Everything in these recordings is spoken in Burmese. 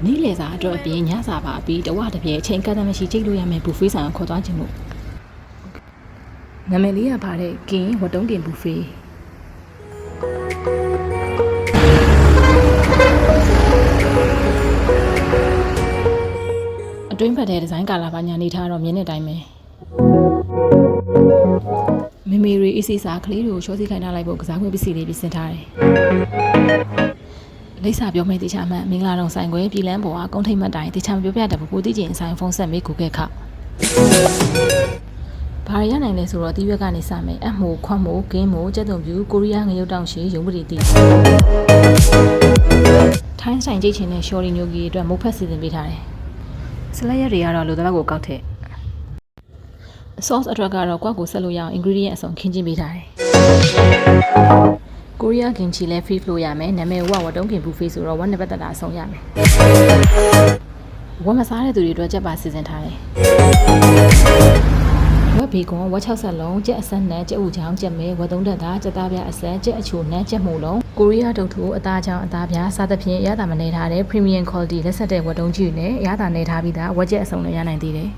နေ့လယ်စာအတွက်အပြင်ညစာပါပြီးတဝတစ်ပြေအချိန်ကတည်းကမရှိကြိတ်လို့ရမယ်ဘူဖေးဆိုင်ကိုခေါ်သွားခြင်းလို့နာမည်လေးရပါတဲ့ကင်းဝတ်တုံးတင်ဘူဖေးအတွင်းဖက်တဲ့ဒီဇိုင်းကာလာပါညာနေထားတော့မြင်းတဲ့အတိုင်းပဲမမေရီအစီစာကလေးတွေကိုချောစီခိုင်းထားလိုက်ဖို့ကစားခွင့်ပစ္စည်းလေးပြင်ဆင်ထားတယ်လိပ်စာပြောမယ့်တေချာမှန်မင်္ဂလာတော်ဆိုင်ခွဲပြည်လန်းပေါ်ကကုန်းထိတ်မှတ်တိုင်းတေချာမပြောပြတတ်ဘူးကိုတိကျင်ဆိုင်ဖုန်းဆက်မေးကိုခဲ့ခဘာရရနိုင်လဲဆိုတော့တီးရွက်ကနေစမယ်အမှုခွတ်မှုကင်းမှုကျက်တုံပြူကိုရီးယားငရုတ်တောင်ရှိရုံးပရိတီထိုင်းဆိုင်ကြိတ်ချင်တဲ့ရှော်ရီညိုဂီအတွက်မုတ်ဖက်စီစဉ်ပေးထားတယ်စလက်ရက်တွေကတော့လိုတလောက်ကိုကောက်ထည့် sauce အတွက်ကတော့ကွက်ကိုဆက်လို့ရအောင် ingredient အစုံခင်းကျင်းပေးထားတယ်ကိုရီးယားကင်ချီလဲ free flow ရမယ်နာမည်ဝဝတုံးခင်ဘူဖေးဆိုတော့ဝက်နှစ်ပတ်သက်တာအဆုံးရမယ်ဝက်မစားတဲ့သူတွေအတွက်ကြက်ပါစီစဉ်ထားတယ်ဝက်ဘေကွန်ဝက်60လုံးကြက်အစက်နဲ့ကြက်ဥချောင်းကြက်မဲဝက်သုံးတက်သားကြက်သားပြအစက်ကြက်အချိုနဲ့ကြက်မှုလုံးကိုရီးယားတုတ်ထူအသားချောင်းအသားပြစားသဖြင့်ရတာမနေထားတဲ့ premium quality လက်ဆက်တဲ့ဝက်တုံးကြီးနဲ့ရတာနေထားပြီးသားဝက်ကြက်အစုံနဲ့ရနိုင်သေးတယ်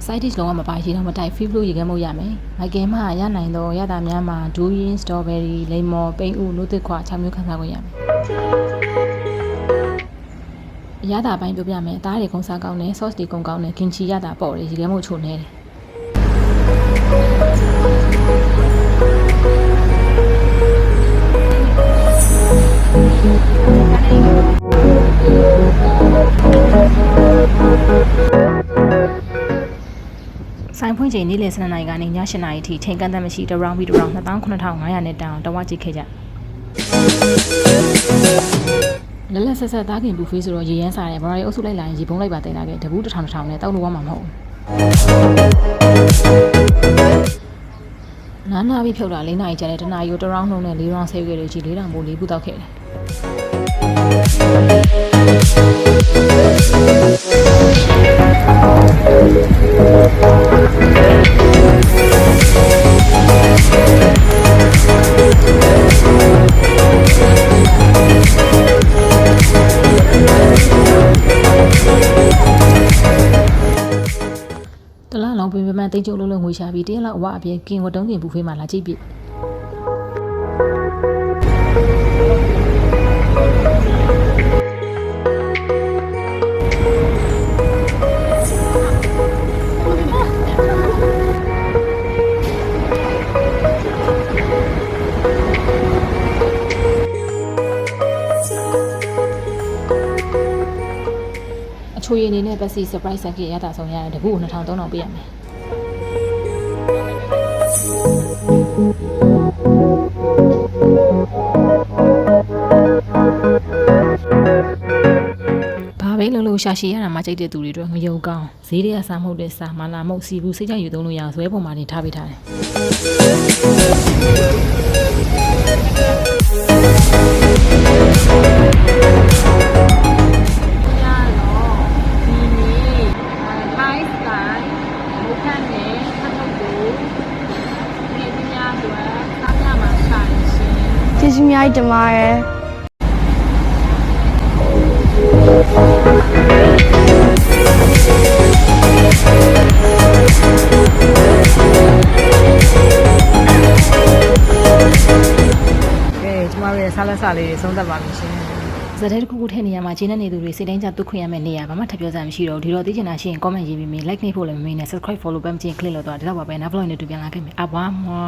side dish လုံးဝမပါရှိတော့မတိုက် free flow ရေခဲမှုရမယ်။မိုက်ကင်မှရနိုင်တော့ရတာများမှာဒူးရင်း strawberry လိမ္မော်ပိန်းဥနို့သစ်ခွာ6မျိုးခန်းစားခွင့်ရမယ်။ရတာပိုင်းပြောပြမယ်။သားတွေကုန်းစားကောင်းတယ် sauce တွေကုန်းကောင်းတယ် kimchi ရတာပေါ့တယ်ရေခဲမှုချိုနေတယ်ဆိုင်ဖွင့်ချိန်နေ့လယ်12နာရီကနေည8နာရီအထိချိန်ကန့်သတ်မရှိတရောင်းပြီးတရောင်း29500နဲ့တောင်းတဝကြည့်ခဲ့ကြလက်လက်ဆက်ဆက်သားခင်ဘူဖေးဆိုတော့ရေရမ်းစားတယ်ဗရာရီအုပ်စုလိုက်လာရင်ရေပုံးလိုက်ပါတင်လာခဲ့တဘူး1000နဲ့တောက်လို့ဝမှာမဟုတ်ဘူးနာပြီးဖြုတ်တာ4နာရီကြာတဲ့တနာရီကိုတရောင်းနှုံးနဲ့4ရောင်းဆဲခဲ့တယ်ကြီး4000ဘိုး4ခုတောက်ခဲ့တယ်တလားလောင်ပင်ပမှန်တိတ်ကျုပ်လုံးလုံးငွေရှာပြီး1ရက်လောက်အဝအပြည့်ကင်ဝတုံးကင်ဘူဖေးမှာလာကြည့်ပြအချိုရည်အနေနဲ့ပတ်စီ surprise ဆက်ကြရတာဆုံးရတယ်တကူ2300ပေးရမယ်ဘာပဲလုံးလုံးရှာရှည်ရတာမှကြိုက်တဲ့သူတွေအတွက်မယုံကောင်းဈေးတွေကစားမဟုတ်တဲ့စားမလာမဟုတ်စီဘူးစိတ်ကြယူသုံးလို့ရအောင်ဇွဲပုံမှာနေထားပေးထားတယ်ကျေးဇူးများတင်ပါတယ်ကျမတို့ရဲ့စားလက်စားလေးတွေသုံးသပ်ပါမယ်ရှင်ဇာတ်တစ်ခုခုထည့်နေရမှာဂျင်းနဲ့နေသူတွေစိတ်တိုင်းကြသူ့ခွင့်ရမယ့်နေရာဘာမှထပ်ပြောစရာမရှိတော့ဒီတော့သိချင်တာရှိရင် comment ရေးပြီးမေး like နှိပ်ဖို့လည်းမမေးနဲ့ subscribe follow ပတ်မချင်း click လုပ်တော့ဒီတော့ပါပဲနောက် vlog နဲ့တူပြန်လာခဲ့မယ်အဘွားမွာ